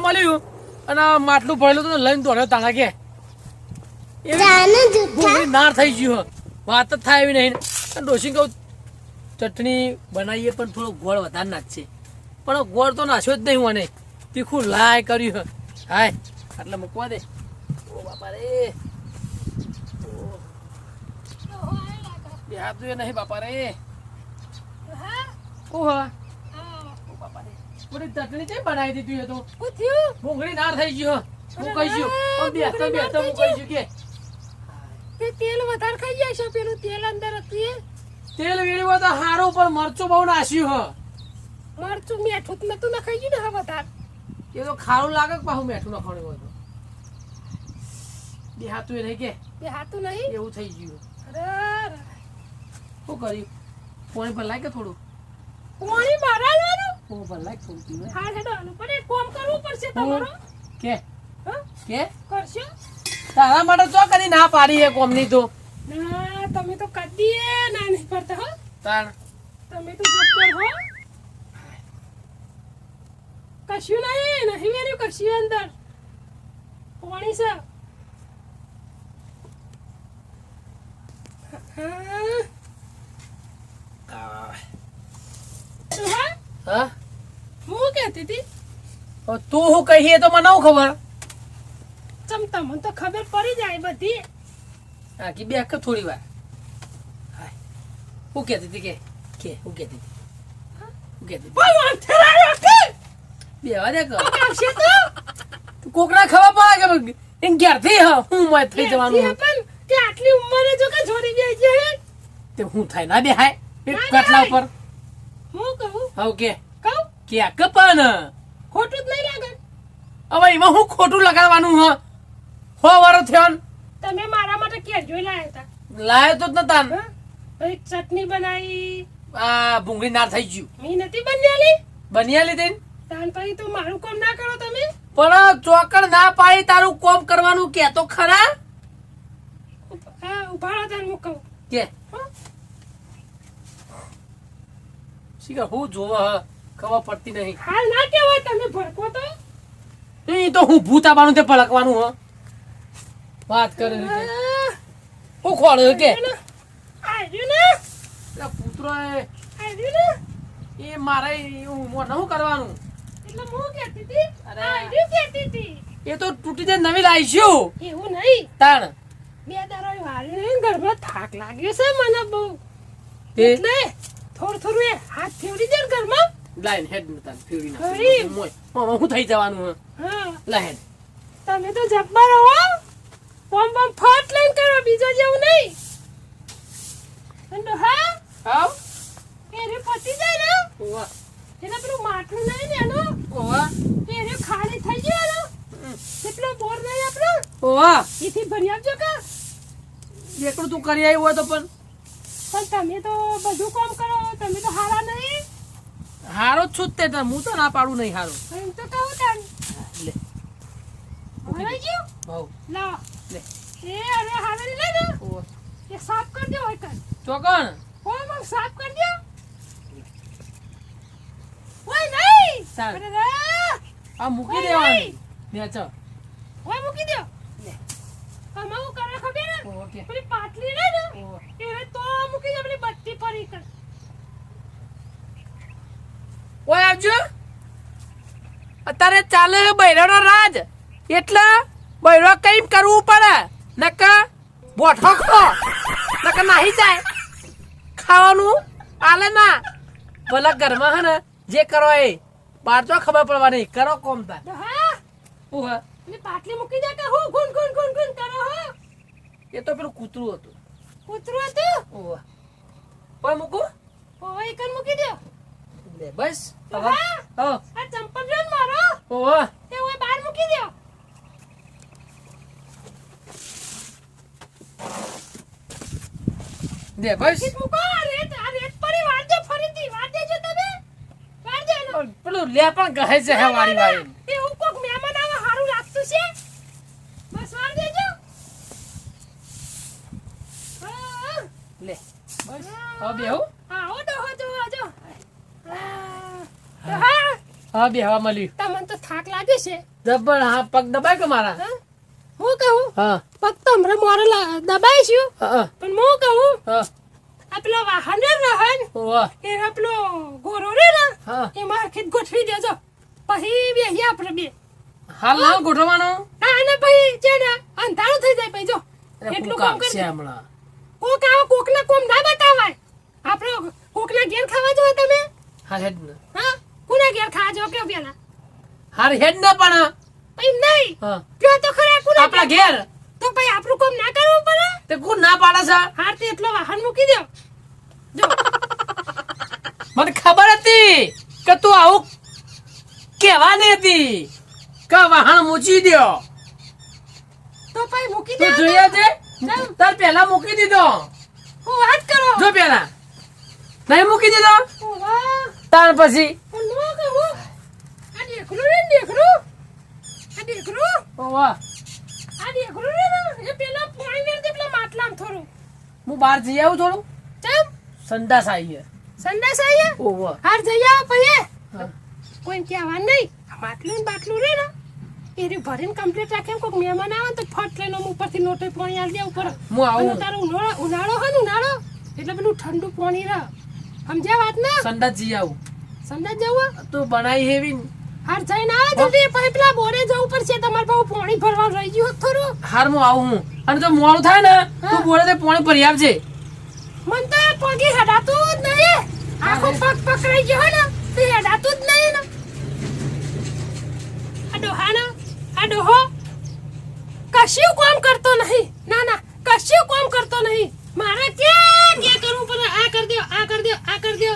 ના મળ્યું અને માટલું ભરેલું તો લઈને દોડ્યો તાણા કે નાર થઈ ગયું વાત જ થાય એવી નહીં ડોશી કહું ચટણી બનાવીએ પણ થોડો ગોળ વધારે નાખશે પણ ગોળ તો નાખ્યો જ નહીં મને તીખું લાય કર્યું હાય એટલે મૂકવા દે ઓ બાપા રે બે હાથ જોઈએ નહીં બાપા રે ઓ હા ઓ બાપા રે થોડી ચટણી કેમ બનાવી દીધી તો ભૂંગળી નાર થઈ ગયો હું કહીશું બે હું કહીશું કે તેલ વધારે ખાઈ જાય છે પેલું તેલ અંદર હતું તેલ વેળવા તો હારું પણ મરચું બહુ નાસ્યું હ મરચું મીઠું જ નતું નખાઈ ગયું ને હા વધારે એ તો ખારું લાગે કે પાછું મીઠું નખાણું હોય તો બે હાથું એ નહીં કે બે હાથું નહીં એવું થઈ ગયું અરે શું કર્યું પાણી પર લાગે થોડું પાણી મારવાનું પાણી પર લાગે થોડું પીવે હા હેડવાનું પણ એક કામ કરવું પડશે તમારો કે કે કરશો તારા માટે ચો કરી ના પાડી એ કોમની તો ના તમે તો કદી ના નહીં પડતા હો તાણ તમે તો જબ્બર હો કશું નહીં મેર્યું કશું અંદર પાણી છે હા હું કહેતી હતી તું હું કહીએ તો મને હું ખબર ચમતા મને તો ખબર પડી જાય બધી હા કે બે થોડી વાર હું કહેતી હતી કે હું કહેતી હતી બેવા દે કોકના ખબર પડે કે એમ ઘેરથી હું મત થઈ જવાનું કે આટલી ઉંમરે જો કે છોડી ગઈ છે તે હું થાય ના બે હાય એક કાટલા ઉપર હું કહું હાઉ કે કહું કે કપન ખોટું જ નહીં લાગે હવે એમાં હું ખોટું લગાડવાનું હ હો વારો થયો તમે મારા માટે કે જોઈ લાયા હતા લાયો તો જ નતા એક ચટણી બનાવી આ ભૂંગળી નાર થઈ ગયું મી નથી બન્યાલી બનિયાલી તેન તાન પછી તું મારું કામ ના કરો તમે પણ ચોકડ ના પાડી તારું કોમ કરવાનું કે તો ખરા હા ઉભા તાન હું કહું કે શીખર હું જોવા ખબર પડતી નહીં હાલ ના કહેવાય તમે ભડકો તો એ તો હું ભૂતાબાનું તે ભડકવાનું હ વાત કરે હું ખોળ કે આવ્યું ને પુત્ર આવ્યું ને એ મારે મને શું કરવાનું એટલે હું કહેતી હતી અરે. આવ્યું કહેતી હતી એ તો તૂટી જાય નવી લાવીશું એવું નહીં તાણ બે દારો વાળી નહીં ઘરમાં થાક લાગ્યો છે મને બહુ તે એટલે થોડું એ હાથ ફેવડી દે ને ઘરમાં લાઈન હેડ નતા ફેરી ફેરી. ના મોય હું થઈ જવાનું હ હા લાઈન તમે તો જબ્બર હો પમ ફટ લઈને કરો બીજા જેવું નહીં અંડો હા આવ એ રે પતી જાય ને ઓવા એના પેલું માટલું નહીં ને એનો ઓવા એ રે ખાલી થઈ ગયો એનો કેટલો બોર નહીં આપણો ઓવા એથી ભરી આપજો કે એકલું તું કરી આવ્યું હોય તો પણ તમે તો બધું કામ કરો તમે તો હારા નહીં હારો જ છું જ તે તાર. હું તો ના પાડું નહીં હારો એમ તો કહું તાન લે હરાઈ ગયું ભાવ લા લે એ અરે હારે લે ને ઓવા એ સાફ કરી દો હોય કર ચોકણ હો મગ સાફ કરી દો ઓય નહીં ચાલ. અરે રે આ મૂકી ઓય દેવાનું નહીં. ને ચો ઓય મૂકી દો લે આમાં હું કરે ખબર ને ઓકે પેલી પાટલી રે ને ઓવા એ તો મૂકી દે પેલી બત્તી ફરી કર ઓય આવજો અત્યારે ચાલે બૈરાનો રાજ એટલે બૈરો કઈ કરવું પડે નકા બોઠો ખો નકા નાહી જાય ખાવાનું આલે ના ભલે ઘરમાં હે ને જે કરો એ બહાર તો ખબર પડવાની કરો કોમ તા તો હા ઓહ પેલી પાટલી મૂકી દે કે હું ગુન ગુન ગુન ગુન કરો હો એ તો પેલું કૂતરું હતું કૂતરું હતું ઓહ ઓય મૂકું ઓય એકન મૂકી દો લે બસ તો હવે હા હા આ ચંપલ જો ને મારો ઓહ એ ઓય બહાર મૂકી દો દે બસ કીટ મૂકો આ રેત પરી વાળજો ફરીથી વાળ દેજો તમે વાળ દે એનો. પેલું લે પણ કહે છે હે વારી વારી એવું કોક મહેમાન આવે હારું લાગતું છે બસ વાળ દેજો હા લે બસ હવે બેહું હા ઓ ડોહો જો જો હા હા બે હવા મળ્યું તમને તો થાક લાગે વાજે છે જબ્બર. હા, પગ દબાય કે મારા? હા? હું કહું હા પગ તો હમણાં મોરે દબાઈશું હા પણ હું કહું હા આ પેલો વાહન રહન વાહ એ પેલો ગોરો રે ને હા. એ માર્કેટ ગોઠવી દેજો પછી બેહીએ આપણે બે હાલ ના ગોઠવવાનો. હા અને પછી છે ને અંધારું થઈ જાય પછી જો એટલે એટલું કોક કામ આવશે કરજો હમણાં. કોક આવો કોકના કોમ ના બતાવાય આપણે કોકના ઘેર ખાવા જો તમે હાલ હેડ ને. હા કોના ઘેર ખાવા જો કે પેલા હાર હેડ ને પણ. પછી નહીં હા કયો તો ખરા કોના આપણા ઘેર તો પછી આપણું કામ ના કરવું પડે તે કોણ ના પાડે છે? હાર તે એટલો વાહન મૂકી દો જો મને ખબર હતી કે તું આવું કહેવાની હતી કે વાહન મૂકી દ્યો. તો પછી મૂકી તું દો જોઈએ છે જાઉં. તાર પહેલા મૂકી દીધો. હું વાત કરો જો પહેલા નહીં મૂકી દીધો ઓ વાહ તાર પછી પણ નો કહું આ દેખરું રે દેખરું આ દેખરું વાહ આ દેખરું રે ને એ પેલા પાણી વેર દે પેલા માટલામાં થોડું હું બહાર જઈ આવું થોડું. ચમ સંડાસ આવી સંડાસ આયા ઓહો હાર જઈ આવ પછી હા. કોઈ કહેવાનું નહીં આ માટલું ને બાટલું રે ને એ રે ભરીને કમ્પ્લીટ રાખે કોઈક મહેમાન આવે તો ફટ લઈને આમ ઉપરથી લોટે પાણી આલી દે ઉપર હું આવું. અને તારો ઉનાળો હોય ને ઉનાળો એટલે પેલું ઠંડુ પાણી રહે સમજ્યા વાત ને સંડાસ જઈ આવું. સંડાસ જવું તું બનાવી હેવી ને. હાર જઈને આવે જલ્દી પછી પેલા બોરે જવું પડશે તમારે પાછું પાણી ભરવાનું રહી ગયું હોત થોડું હાર હું આવું હું. અને જો મોડું થાય ને તું બોલે તે પાણી ભરી આપજે. મન તો પગે હડાતું જ નહીં આખો પગ પકડાઈ ગયો ને તો હડાતું જ નહીં ને આ ડોહાના આ ડોહો કશું કામ કરતો નહીં ના ના કશું કામ કરતો નહીં મારે કે કરવું પડે આ કર દો આ કર દો આ કર દો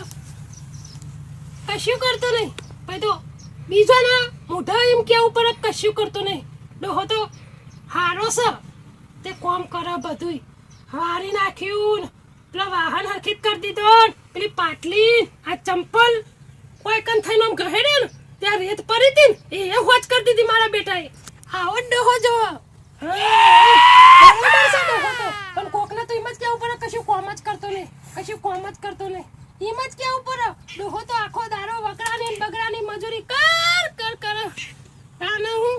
કશું કરતો નહીં પછી તો બીજાના મોઢા એમ કેવું પડે કશું કરતો નહીં ડોહો તો હારો છે તે કામ કરે બધુંય હારી નાખ્યું ને પેલા વાહન હરખીત કરી દીધો ને પેલી પાટલી આ ચંપલ કોઈ કન થઈને આમ ગહેડે ને ત્યાં રેત પડી હતી ને એ હોજ કરી દીધી મારા બેટાએ આવો જ ડોહો જો પણ કોકને તો એમ જ કેવું પડે કશું કોમ જ કરતો નહીં કશું કોમ જ કરતો નહીં એમ જ કેવું પડે ડોહો તો આખો દારો વકરાની ને બગડાની મજૂરી કર કર કર આને હું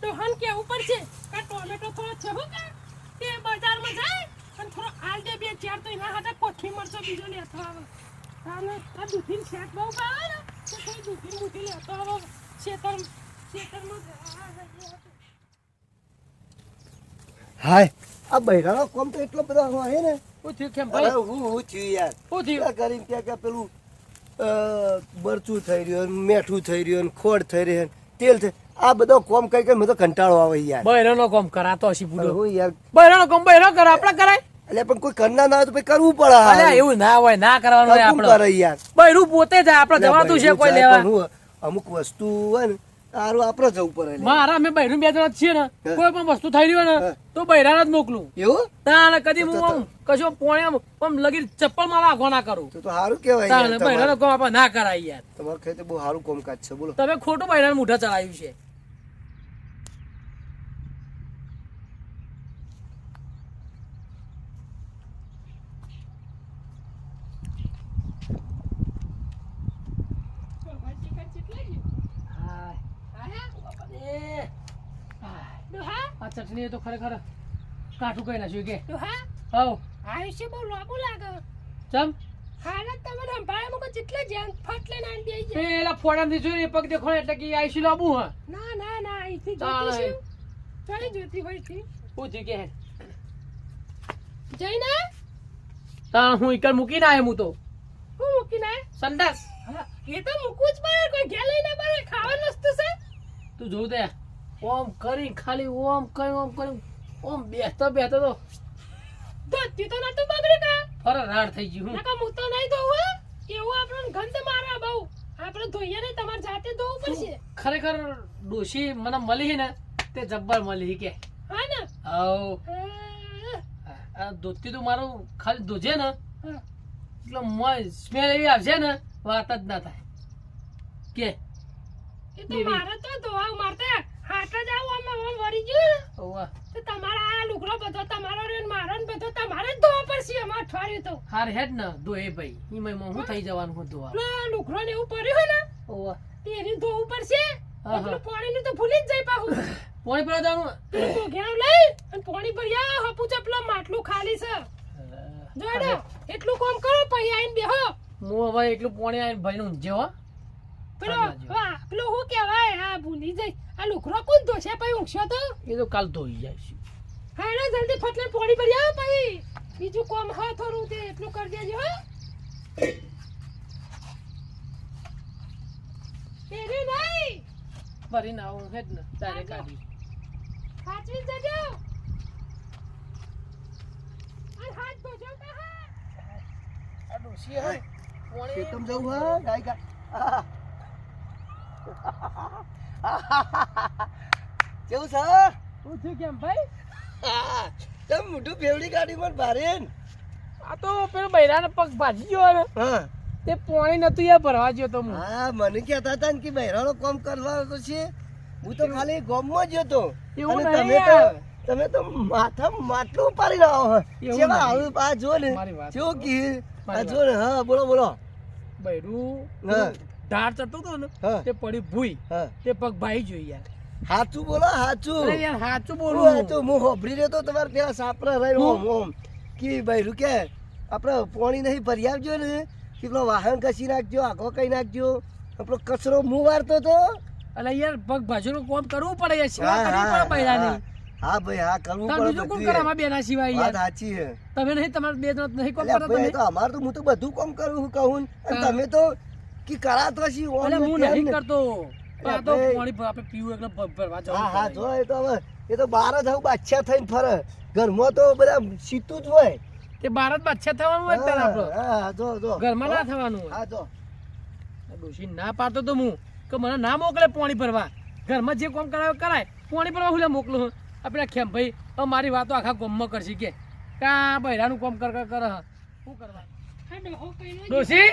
ડોહાન કેવું પડશે આ ટોમેટો થોડો છે હો કે તે બજારમાં જાય અને થોડો આલ દે બે ચાર તો એના હાથે કોઠી મરચો બીજો લેતો આવે આને આ દૂધીન શેક બહુ ભાવે ને તો કોઈ દૂધીન બૂધી લેતો આવે શેતરમાં હાય આ બૈરાનો કોમ તો એટલો બધો હોય ને શું થયું કેમ અરે ભાઈ? હું થયું યાર શું થયું? ત્યાં કરીને ત્યાં પેલું મરચું થઈ રહ્યું ને મેઠું થઈ રહ્યું ને ખોડ થઈ રહ્યું ને તેલ થઈ આ બધો કોમ કઈ કઈ મને તો કંટાળો આવે યાર બૈરાનો કામ કરાતો હશે અરે પૂરો. હું યાર બૈરાનો કામ બૈરો કરે આપણે કરાય? એટલે પણ કોઈ કરનાર ના હોય તો પછી કરવું પડે અલ્યા એવું ના હોય, ના કરવાનું હોય કોણ આપણે. કરે યાર બૈરું પોતે જાય, આપણે જવાતું છે કોઈ જાય લેવા? પણ હું અમુક વસ્તુ હોય ને તારું આપણે જવું પડે લે. મારા અમે બૈરું બે જણા જ છીએ ને, હા. કોઈ પણ વસ્તુ થઈ રહ્યું ને હા. તો બૈરાને જ મોકલું. એવું તાને કદી હું આમ કશો પોણે આમ લગી ચપ્પલ માં વાગો ના કરું. તો સારું કેવાય તાને યાર બૈરાનો કામ આપણે ના કરાય યાર. તમારે ખેતર બહુ સારું કામકાજ છે બોલો. તમે ખોટું બૈરાને મુઠા ચડાવ્યું છે. આ ચટણી તો ખરેખર કાઠું કઈ નાખ્યું કે હવ આયુષ્ય બહુ લાંબુ લાગે ચમ હાલત તમને સંભાળે જેટલા જ્યાં ફટ લઈને આને દઈ જાય પેલા ફોડામાંથી જોયું એ પગ દેખો એટલે કે આઈસી લાબુ હા ના ના ના અહીંથી ચાલે. જોતી છું ચાલી જોતી હોય થી પૂછી કે જઈને તાણ હું એકર મૂકીને આવ્યો હું તો હું મૂકીને સંડાસ. એ તો મૂકવું જ પડે કોઈ ઘેર લઈને પડે ખાવાની વસ્તુ છે તું જોઉં તે ઓમ કરી ખાલી ઓમ કરી ઓમ બેસતો બેસતો તો ધોતી તો નતું બગડી કા ફર રાડ થઈ ગયું હું. નકા હું તો નહીં ધોવું એવું આપણને ગંધ મારે બહુ આપણે ધોઈએ નહીં તમારે જાતે ધોવું પડશે ખરેખર ડોશી મને મળી ને તે જબ્બર મળી કે હા ને આવ હા, આ ધોતી તો મારું ખાલી ધોજે ને હા. એટલે મોય સ્મેલ એવી આવશે ને વાત જ ના થાય કે એ તો મારે તો ધોવા મારતે હાથ જ આવું અમે ઓમ વળી ગયું ને ઓવા તો તમારા આ લુગડો બધો તમારો રે ને મારો ને બધો તમારે જ ધોવા પડશે અમાર અઠવાડિયું તો હાર હેડ ને ધોએ ભાઈ ઈ હું થઈ જવાનું હું ધોવા ના લુગડો ને એવું પડ્યું હોય ને ઓવા તેરી ધોવું પડશે હા. એટલું પાણીનું તો ભૂલી જ જાય પાછું પોણી પર જવાનું તું ઘેર લઈ અને પાણી ભરી આવ હપુ ચપલો માટલું ખાલી છે જોડો એટલું કામ કરો પછી આઈને બેહો હું હવે એકલું પોણી આવીને ભાઈને ઊંઝે હો પેલો વાહ પેલો હું કહેવાય હા ભૂલી જઈ આ લુકરો કોણ ધોશે પછી ઊંઘશો તો એ તો કાલ ધોઈ જાય છે હા એને જલ્દી ફટલે પાણી ભરી આવ પછી બીજું કામ હા થોડું તે એટલું કરી દેજો હો તેરી નહીં ભરીને આવું હેડ ને તારે કાઢી સાચવી જજો અને હાથ ધોજો કહા આ ડોશી હે પોણી ખેતમ જવું હા ડાયકા કેવું સર શું થયું કેમ ભાઈ તમ મોટું ફેવડી ગાડી માં ભારે આ તો પેલો બૈરાને પગ ભાજી ગયો ને હા તે પોણી નતું યાર ભરવા ગયો તો હું હા મને કહેતા હતા ને કે બહેરાનો કામ કરવા તો છે હું તો ખાલી ગામમાં જ હતો એવું અને નહીં તમે તો માથા માટલું ઉપાડી આવો એવું કેવા નહીં. આવું આ જો ને મારી વાત. જો કે આ મારી જો ને હા બોલો બોલો બૈરું હા. ધાર ચડતો હતો ને હા. તે પડી ભૂઈ હા તે પગ ભાઈ જોઈ યાર સાચું બોલો સાચું અરે યાર સાચું હું બોલું સાચું હું હોભરી રહ્યો તો તમારે પેલા સાપરા રહી ઓમ ઓમ કે બહેરું કે આપણે પાણી નહીં ભરી આવજો ને કે પેલો વાહન કસી નાખજો આખો કઈ નાખજો આપણો કચરો મું વારતો તો અલે યાર પગ ભાજુનું કામ કરવું પડે યાર સેવા હા, કરવી હા, પડે બૈરાની હા ભાઈ હા કરવું તાર પડે બીજું કોણ બધું કરે એ. આમાં બેના સિવાય વાત યાર સાચી છે તમે નહીં તમારે બે જણ નહીં કોમ અલ્યા કરો ભાઈ, તમે તો અમારે તો હું તો બધું કામ કરું હું કહું અને હા. તમે તો કે કરાતો છી ઓમ અલે ને હું તેમ નહીં ને. કરતો પણ આ તો ભાઈ. પાણી આપણે પીવું એટલે ભરવા જવું હા હા પડે. જો એ તો હવે એ તો બહાર જ હવે બાદશાહ થઈને ફરે ઘરમાં તો બધા સીતું જ હોય તે ભારત બાદશાહ થવાનું હોય ત્યારે આપણો હા હા જો જો ઘરમાં ના થવાનું હોય હા જો આ ડોશી ના પાડતો તો હું કે મને ના મોકલે પાણી ભરવા ઘરમાં જે કામ કરાવે કરાય પાણી ભરવા હું લે મોકલું આપણે ખેમ ભાઈ હવે મારી વાતો આખા ગામમાં કરશે કે કા બૈરાનું કામ કર કર કરે શું કરવા આ ડોહો કઈનો ડોશી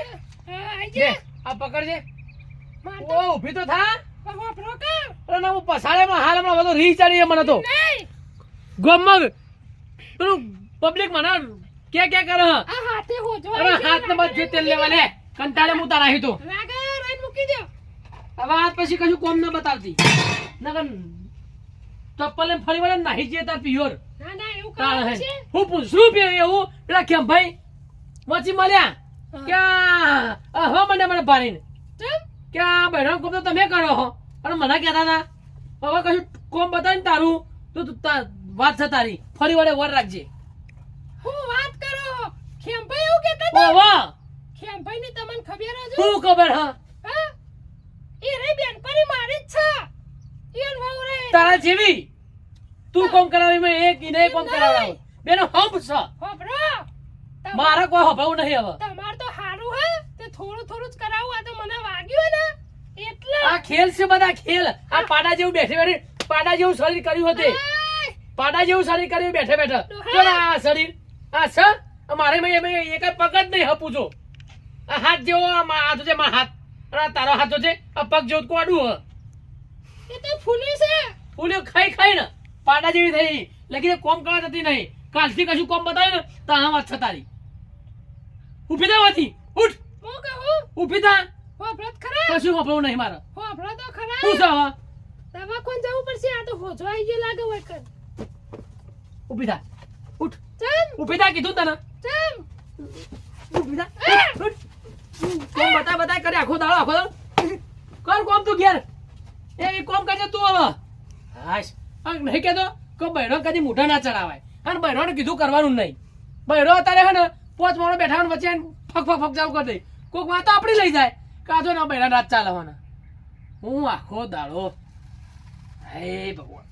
હા આઈ લે જા આ પકડજે માર ઓ ઊભી તો થા વાપરો કા અરે ના હું પસાડેમાં હાલ હમણાં બધો રી ચાલી મને તો નહીં ગામમાં પેલું પબ્લિક મને કે કરે હ? આ હાથે હોજો અરે હાથ ને બસ જે તેલ લેવા લે કંટાળે હું તારા અહીં તો રાગા રાઈન મૂકી દો હવે હાથ પછી કશું કોમ ન બતાવતી નકર ચપ્પલ ને ફરી વળે નાહી જઈએ તાર પિયોર ના ના એવું તાળ કરે હે છે હું પૂછું પે એવું પેલા કેમ ભાઈ વચ્ચે મળ્યા કે હવે મને ભારીને ચમ કે આ બહેરાનું કોમ તો તમે કરો હો અને મને કહેતા હતા હવે કશું કોમ બતાવીને તારું તો તું વાત છે તારી ફરી વળે વર રાખજે હું વાત કરો ખેમભાઈ એવું કહેતા હતા ઓહો ખેમભાઈ ની તમને ખબર હજુ શું ખબર હા હા એ રે બેનપણી મારી જ છે એન વહુ રે તારા જેવી તું કોમ કરાવી મેં એક ઈને કોમ કરાવડાવ બેનો હંપ છે હોબરો મારા કોઈ હભાવ નહીં હવે તમાર તો હારું હે તે થોડું થોડું જ કરાવું આ તો મને વાગ્યું ને એટલે આ ખેલ છે બધા ખેલ આ પાડા જેવું બેઠે બેઠે પાડા જેવું શરીર કર્યું હતું આય, પાડા જેવું શરીર કર્યું બેઠે બેઠે જો ને આ શરીર આ છે આ મારે મેં એક પગ જ નહીં હપું છો આ હાથ જેવો હાથ છે મારા હાથ અને આ તારો હાથ છે આ પગ જેવું કોડું હ એ તો ફૂલી છે ફૂલ્યો ખાઈ ખાઈ ને પાડા જેવી થઈ લગી કોમ કરવા જતી નહીં કાલથી કશું કોમ બતાવ્યું ને તો આ વાત છે તારી ઉભી થા વાથી ઉઠ હું કહું ઉભી થા હોબરો ખરા કશું હપવું નહીં મારે હોબરો તો ખરા શું છે હવે દવાખાને જવું પડશે આ તો હોજો આવી ગયો લાગે હોય કર ઉભી થા ઉઠ ચમ ઉભી થા કીધું તને ચમ ઉભી થા ઉઠ કોમ બતા કરે આખો દાડો કર કોમ તું ઘેર એ કોમ કરજે તું હવે હાશ આ નહીં કહેતો કે બૈરો કદી મોઢા ના ચડાવાય અને બૈરોને કીધું કરવાનું નહીં બૈરો અત્યારે હે ને પોચ મોડો બેઠા હોય ને વચ્ચે ફક ફક ફક ચાલુ કરી દે કોઈક વાતો આપણી લઈ જાય કાજો ના બૈરા રાત ચાલવાના હું આખો દાડો હે ભગવાન